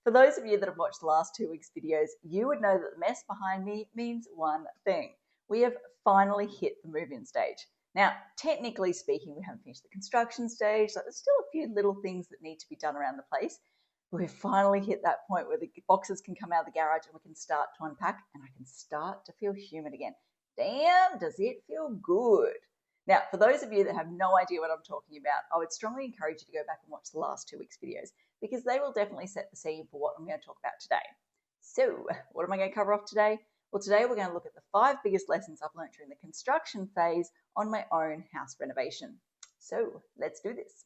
For those of you that have watched the last 2 weeks' videos, you would know that the mess behind me means one thing. We have finally hit the move-in stage. Now, technically speaking, we haven't finished the construction stage, so there's still a few little things that need to be done around the place. But we've finally hit that point where the boxes can come out of the garage and we can start to unpack and I can start to feel human again. Damn, does it feel good? Now, for those of you that have no idea what I'm talking about, I would strongly encourage you to go back and watch the last 2 weeks' videos because they will definitely set the scene for what I'm going to talk about today. So, what am I going to cover off today? Well, today we're going to look at the 5 biggest lessons I've learned during the construction phase on my own house renovation. So, let's do this.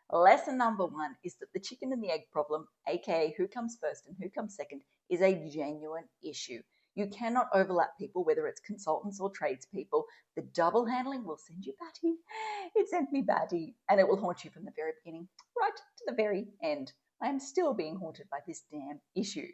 Lesson number 1 is that the chicken and the egg problem, aka who comes first and who comes second, is a genuine issue. You cannot overlap people, whether it's consultants or tradespeople. The double handling will send you batty. It sent me batty, and it will haunt you from the very beginning right to the very end. I am still being haunted by this damn issue.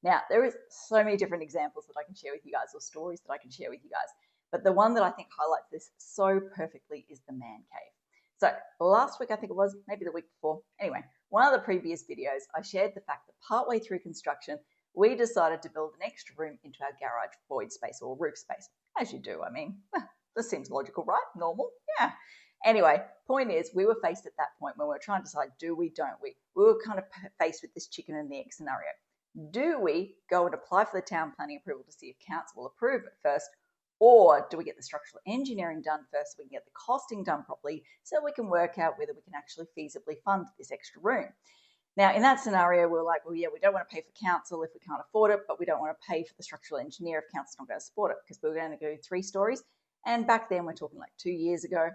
Now, there is so many different examples that I can share with you guys, or stories that I can share with you guys, but the one that I think highlights this so perfectly is the man cave. So last week, I think it was, maybe the week before, anyway, one of the previous videos, I shared the fact that partway through construction, we decided to build an extra room into our garage void space or roof space. As you do, I mean, this seems logical, right? Normal, yeah. Anyway, point is, we were faced at that point when we were trying to decide, do we, don't we? We were kind of faced with this chicken and the egg scenario. Do we go and apply for the town planning approval to see if council will approve it first? Or do we get the structural engineering done first so we can get the costing done properly so we can work out whether we can actually feasibly fund this extra room? Now, in that scenario, we're like, well, yeah, we don't want to pay for council if we can't afford it, but we don't want to pay for the structural engineer if council's not going to support it because we were going to go 3 stories. And back then, we're talking like 2 years ago.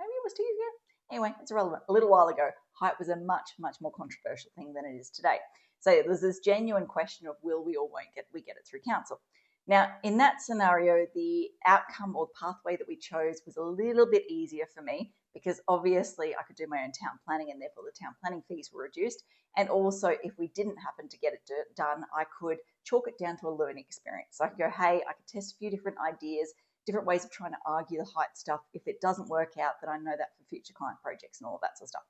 Maybe it was 2 years ago. Anyway, it's irrelevant. A little while ago, height was a much, much more controversial thing than it is today. So there's this genuine question of will we or won't we get it through council. Now, in that scenario, the outcome or pathway that we chose was a little bit easier for me because obviously I could do my own town planning and therefore the town planning fees were reduced. And also, if we didn't happen to get it done, I could chalk it down to a learning experience. So I could go, hey, I could test a few different ideas, different ways of trying to argue the height stuff. If it doesn't work out, then I know that for future client projects and all of that sort of stuff.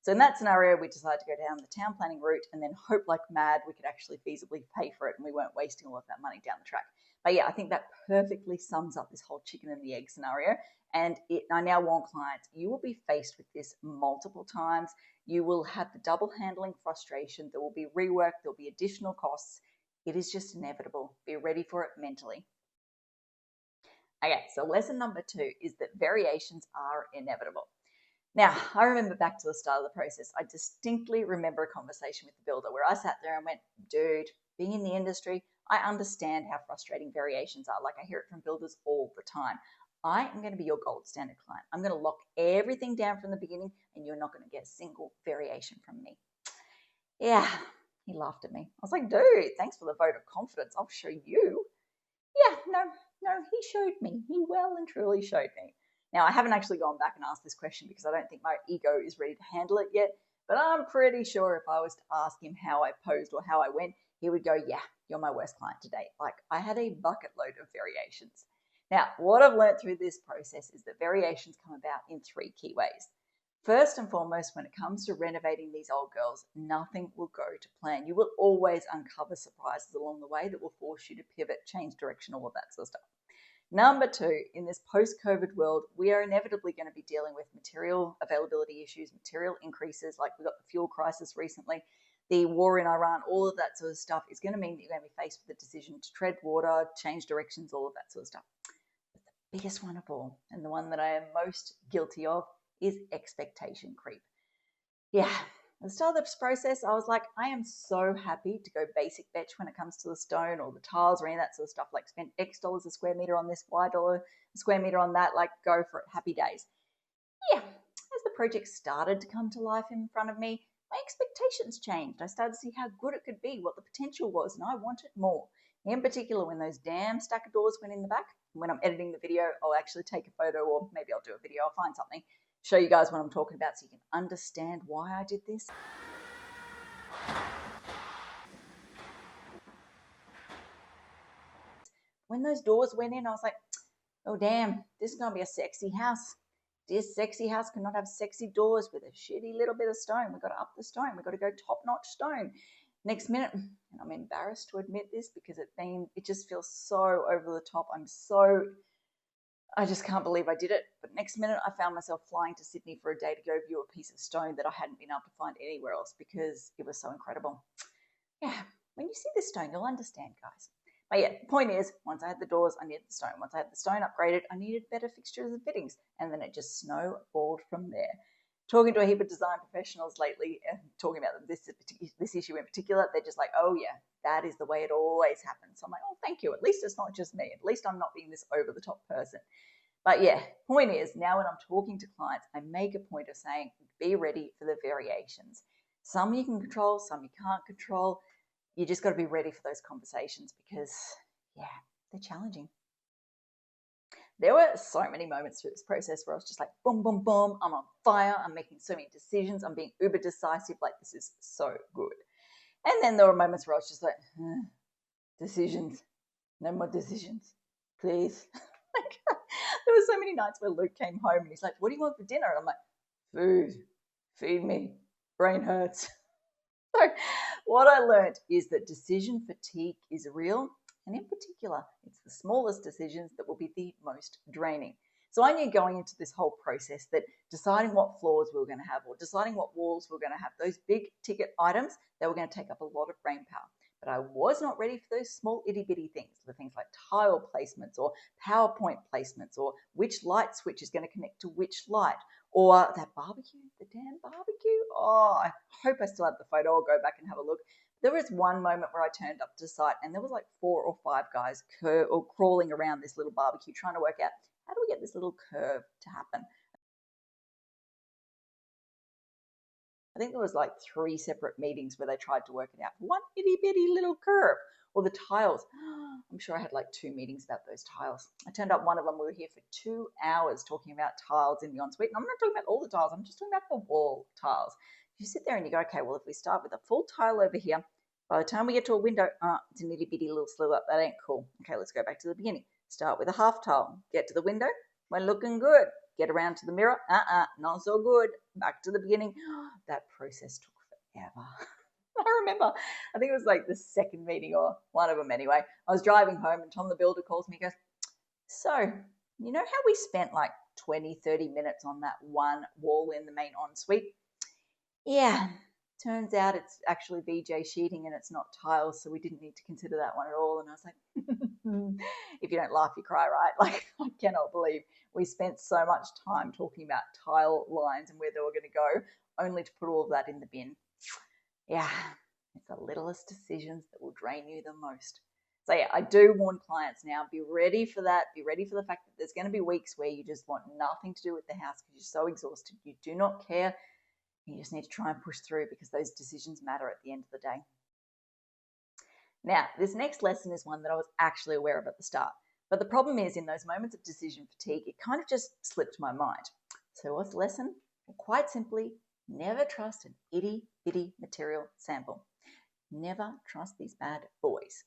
So in that scenario, we decided to go down the town planning route and then hope like mad we could actually feasibly pay for it and we weren't wasting all of that money down the track. But yeah, I think that perfectly sums up this whole chicken and the egg scenario. And I now warn clients, you will be faced with this multiple times. You will have the double handling frustration. There will be rework. There will be additional costs. It is just inevitable. Be ready for it mentally. Okay, so lesson number 2 is that variations are inevitable. Now, I remember back to the start of the process, I distinctly remember a conversation with the builder where I sat there and went, dude, being in the industry, I understand how frustrating variations are. Like I hear it from builders all the time. I am going to be your gold standard client. I'm going to lock everything down from the beginning and you're not going to get a single variation from me. Yeah, he laughed at me. I was like, dude, thanks for the vote of confidence. I'll show you. Yeah, no, he showed me. He well and truly showed me. Now, I haven't actually gone back and asked this question because I don't think my ego is ready to handle it yet, but I'm pretty sure if I was to ask him how I posed or how I went, he would go, yeah, you're my worst client to date. Like, I had a bucket load of variations. Now, what I've learned through this process is that variations come about in 3 key ways. First and foremost, when it comes to renovating these old girls, nothing will go to plan. You will always uncover surprises along the way that will force you to pivot, change direction, all of that sort of stuff. Number 2, in this post-COVID world, we are inevitably going to be dealing with material availability issues, material increases, like we got the fuel crisis recently, the war in Iran, all of that sort of stuff is going to mean that you're going to be faced with the decision to tread water, change directions, all of that sort of stuff. But the biggest one of all, and the one that I am most guilty of, is expectation creep. Yeah. At the start of this process, I was like, I am so happy to go basic betch when it comes to the stone or the tiles or any of that sort of stuff, like spend X dollars a square meter on this, Y dollar a square meter on that, like go for it, happy days. Yeah, as the project started to come to life in front of me, my expectations changed. I started to see how good it could be, what the potential was, and I wanted more. In particular, when those damn stack of doors went in the back, when I'm editing the video, I'll actually take a photo or maybe I'll do a video, I'll find something, show you guys what I'm talking about so you can understand why I did this. When those doors went in, I was like, oh damn, this is going to be a sexy house. This sexy house cannot have sexy doors with a shitty little bit of stone. We've got to up the stone. We've got to go top-notch stone. Next minute, and I'm embarrassed to admit this because it just feels so over the top. I just can't believe I did it. But next minute, I found myself flying to Sydney for a day to go view a piece of stone that I hadn't been able to find anywhere else because it was so incredible. Yeah, when you see this stone, you'll understand, guys. But yeah, the point is, once I had the doors, I needed the stone. Once I had the stone upgraded, I needed better fixtures and fittings. And then it just snowballed from there. Talking to a heap of design professionals lately, and talking about this issue in particular, they're just like, oh yeah, that is the way it always happens. So I'm like, oh, thank you. At least it's not just me. At least I'm not being this over-the-top person. But yeah, point is, now when I'm talking to clients, I make a point of saying, be ready for the variations. Some you can control, some you can't control. You just got to be ready for those conversations because, yeah, they're challenging. There were so many moments through this process where I was just like, boom, boom, boom, I'm on fire, I'm making so many decisions, I'm being uber decisive, like this is so good. And then there were moments where I was just like, decisions, no more decisions, please. There were so many nights where Luke came home and he's like, what do you want for dinner? And I'm like, food, feed me, brain hurts. So what I learned is that decision fatigue is real. And in particular, it's the smallest decisions that will be the most draining. So I knew going into this whole process that deciding what floors we were going to have or deciding what walls we were going to have, those big ticket items, they were going to take up a lot of brain power. But I was not ready for those small itty bitty things, the things like tile placements or PowerPoint placements or which light switch is going to connect to which light or that barbecue, the damn barbecue. Oh, I hope I still have the photo. I'll go back and have a look. There was one moment where I turned up to site and there was like 4 or 5 guys crawling around this little barbecue trying to work out how do we get this little curve to happen. I think there was like 3 separate meetings where they tried to work it out. One itty bitty little curve. Or the tiles. I'm sure I had like 2 meetings about those tiles. I turned up one of them. We were here for 2 hours talking about tiles in the ensuite. And I'm not talking about all the tiles. I'm just talking about the wall tiles. You sit there and you go, okay, well, if we start with a full tile over here, by the time we get to a window, it's an itty bitty little sliver. That ain't cool. Okay, let's go back to the beginning. Start with a half tile. Get to the window. We're looking good. Get around to the mirror. Not so good. Back to the beginning. That process took forever. I remember, I think it was like the second meeting or one of them anyway. I was driving home and Tom the builder calls me and goes, so, you know how we spent like 20, 30 minutes on that one wall in the main ensuite? Yeah, turns out it's actually VJ sheeting and it's not tiles, so we didn't need to consider that one at all. And I was like, if you don't laugh, you cry, right? Like, I cannot believe we spent so much time talking about tile lines and where they were going to go, only to put all of that in the bin. Yeah, it's the littlest decisions that will drain you the most. So yeah, I do warn clients now, be ready for that. Be ready for the fact that there's going to be weeks where you just want nothing to do with the house because you're so exhausted. You do not care. You just need to try and push through because those decisions matter at the end of the day. Now, this next lesson is one that I was actually aware of at the start. But the problem is in those moments of decision fatigue, it kind of just slipped my mind. So what's the lesson? Well, quite simply, never trust an itty bitty material sample. Never trust these bad boys.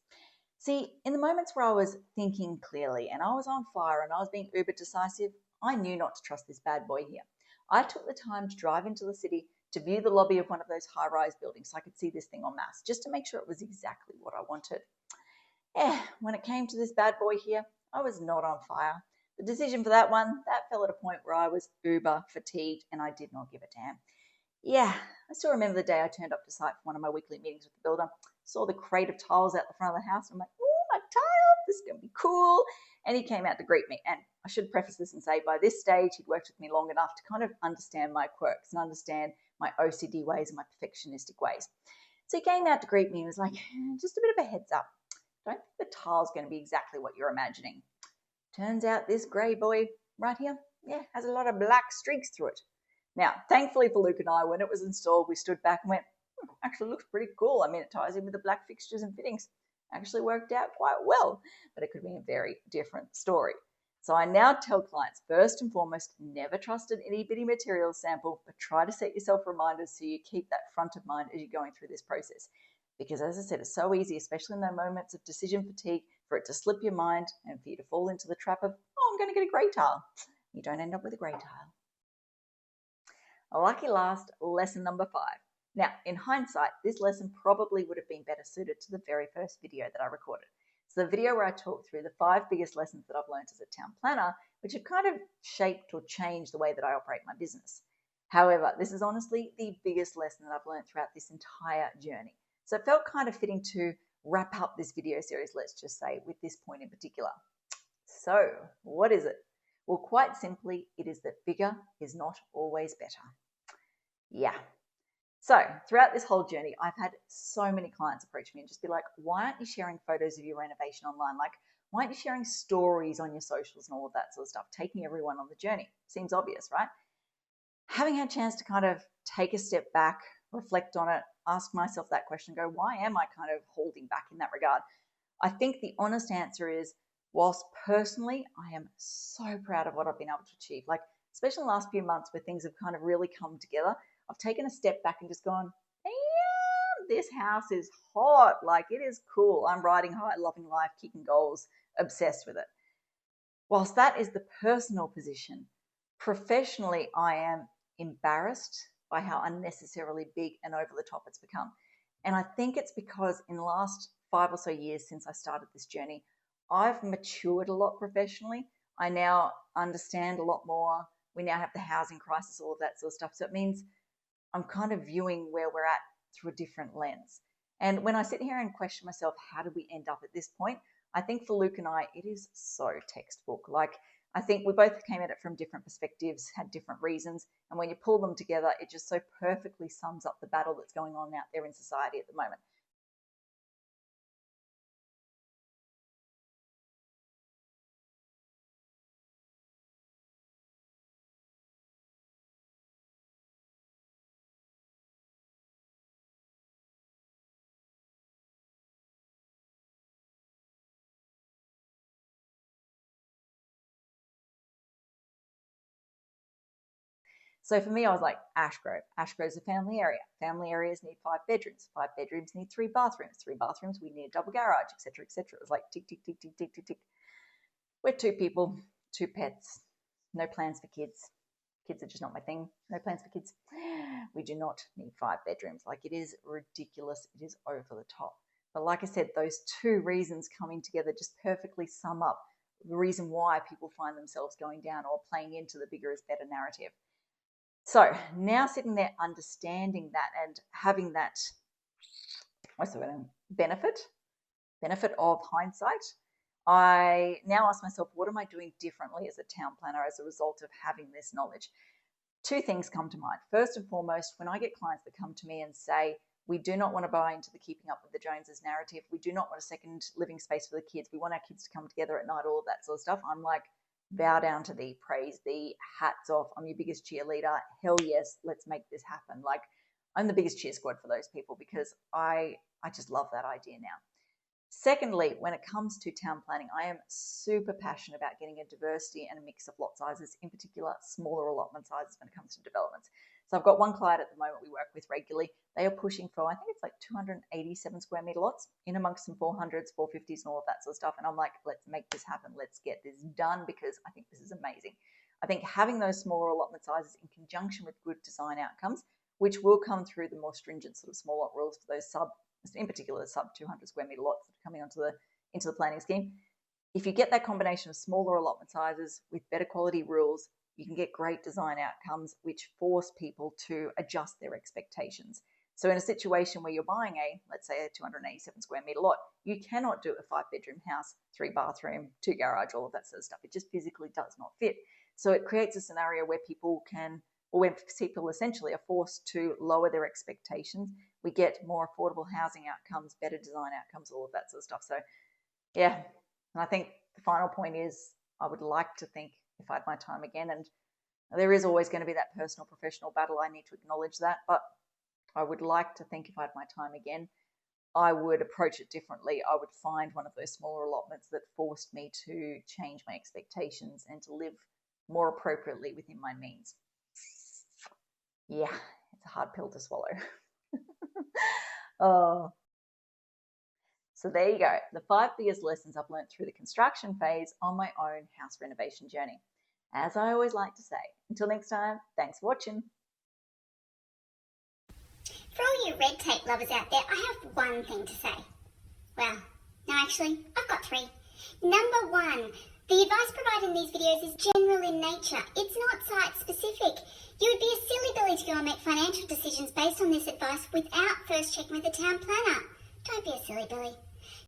See, in the moments where I was thinking clearly and I was on fire and I was being uber decisive, I knew not to trust this bad boy here. I took the time to drive into the city to view the lobby of one of those high-rise buildings so I could see this thing en masse, just to make sure it was exactly what I wanted. Yeah, when it came to this bad boy here, I was not on fire. The decision for that one, that fell at a point where I was uber fatigued and I did not give a damn. Yeah, I still remember the day I turned up to site for one of my weekly meetings with the builder, saw the crate of tiles out the front of the house, and I'm like, oh, my tiles, this is going to be cool. And he came out to greet me. And I should preface this and say, by this stage, he'd worked with me long enough to kind of understand my quirks and understand my OCD ways and my perfectionistic ways. So he came out to greet me and was like, just a bit of a heads up. Don't think the tile's going to be exactly what you're imagining. Turns out this grey boy right here, yeah, has a lot of black streaks through it. Now, thankfully for Luke and I, when it was installed, we stood back and went, actually looks pretty cool. I mean, it ties in with the black fixtures and fittings. Actually worked out quite well, but it could be a very different story. So I now tell clients, first and foremost, never trust an itty bitty material sample, but try to set yourself reminders so you keep that front of mind as you're going through this process. Because as I said, it's so easy, especially in those moments of decision fatigue, for it to slip your mind and for you to fall into the trap of, oh, I'm going to get a grey tile. You don't end up with a grey tile. Lucky last, lesson number 5. Now, in hindsight, this lesson probably would have been better suited to the very first video that I recorded. It's the video where I talked through the 5 biggest lessons that I've learned as a town planner, which have kind of shaped or changed the way that I operate my business. However, this is honestly the biggest lesson that I've learned throughout this entire journey. So it felt kind of fitting to wrap up this video series, let's just say, with this point in particular. So, what is it? Well, quite simply, it is that bigger is not always better. Yeah. So, throughout this whole journey, I've had so many clients approach me and just be like, why aren't you sharing photos of your renovation online? Like, why aren't you sharing stories on your socials and all of that sort of stuff, taking everyone on the journey? Seems obvious, right? Having had a chance to kind of take a step back, reflect on it, ask myself that question, go, why am I kind of holding back in that regard? I think the honest answer is, whilst personally I am so proud of what I've been able to achieve, like especially in the last few months where things have kind of really come together, I've taken a step back and just gone, damn, this house is hot. Like, it is cool. I'm riding high, loving life, kicking goals, obsessed with it. Whilst that is the personal position, professionally I am embarrassed by how unnecessarily big and over the top it's become. And I think it's because in the last 5 or so years since I started this journey, I've matured a lot professionally. I now understand a lot more. We now have the housing crisis, all of that sort of stuff. So it means I'm kind of viewing where we're at through a different lens. And when I sit here and question myself, how did we end up at this point? I think for Luke and I, it is so textbook. Like, I think we both came at it from different perspectives, had different reasons. And when you pull them together, it just so perfectly sums up the battle that's going on out there in society at the moment. So for me, I was like, Ashgrove. Ashgrove's a family area. Family areas need 5 bedrooms. 5 bedrooms need 3 bathrooms. 3 bathrooms, we need a double garage, etc., etc. It was like tick, tick, tick, tick, tick, tick, tick. We're 2 people, 2 pets, no plans for kids. Kids are just not my thing. No plans for kids. We do not need 5 bedrooms. Like, it is ridiculous. It is over the top. But like I said, those 2 reasons coming together just perfectly sum up the reason why people find themselves going down or playing into the bigger is better narrative. So now sitting there understanding that and having that, what's the word, benefit of hindsight, I now ask myself, what am I doing differently as a town planner as a result of having this knowledge? 2 things come to mind. First and foremost, when I get clients that come to me and say, we do not want to buy into the keeping up with the Joneses narrative, we do not want a second living space for the kids, we want our kids to come together at night, all of that sort of stuff, I'm like, bow down to thee, praise thee, hats off, I'm your biggest cheerleader, hell yes, let's make this happen. Like, I'm the biggest cheer squad for those people because I just love that idea now. Secondly, when it comes to town planning, I am super passionate about getting a diversity and a mix of lot sizes, in particular smaller allotment sizes when it comes to developments. So I've got one client at the moment we work with regularly. They are pushing for, I think it's like 287 square meter lots in amongst some 400s, 450s and all of that sort of stuff. And I'm like, let's make this happen. Let's get this done because I think this is amazing. I think having those smaller allotment sizes in conjunction with good design outcomes, which will come through the more stringent sort of small lot rules for those in particular, the sub 200 square meter lots that are coming into the planning scheme. If you get that combination of smaller allotment sizes with better quality rules, you can get great design outcomes which force people to adjust their expectations. So in a situation where you're buying let's say a 287 square meter lot, you cannot do a 5 bedroom house, 3 bathroom, 2 garage, all of that sort of stuff. It just physically does not fit. So it creates a scenario where people essentially are forced to lower their expectations. We get more affordable housing outcomes, better design outcomes, all of that sort of stuff. So yeah, and I think the final point is I would like to think if I had my time again, and there is always going to be that personal professional battle, I need to acknowledge that, but I would like to think if I had my time again, I would approach it differently. I would find one of those smaller allotments that forced me to change my expectations and to live more appropriately within my means. Yeah, it's a hard pill to swallow. Oh. So there you go, the 5 biggest lessons I've learned through the construction phase on my own house renovation journey. As I always like to say, until next time, thanks for watching. For all you red tape lovers out there, I have one thing to say. Well, no, actually, I've got three. Number one, the advice provided in these videos is general in nature. It's not site-specific. You would be a silly Billy to go and make financial decisions based on this advice without first checking with the town planner. Don't be a silly Billy.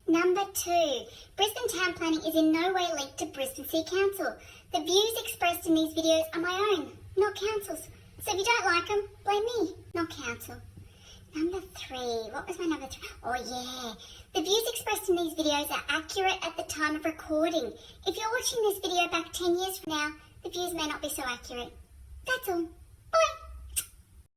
Number two, Brisbane Town Planning is in no way linked to Brisbane City Council. The views expressed in these videos are my own, not council's. So if you don't like them, blame me, not council. Number three, what was my number three? Oh yeah, the views expressed in these videos are accurate at the time of recording. If you're watching this video back 10 years from now, the views may not be so accurate. That's all.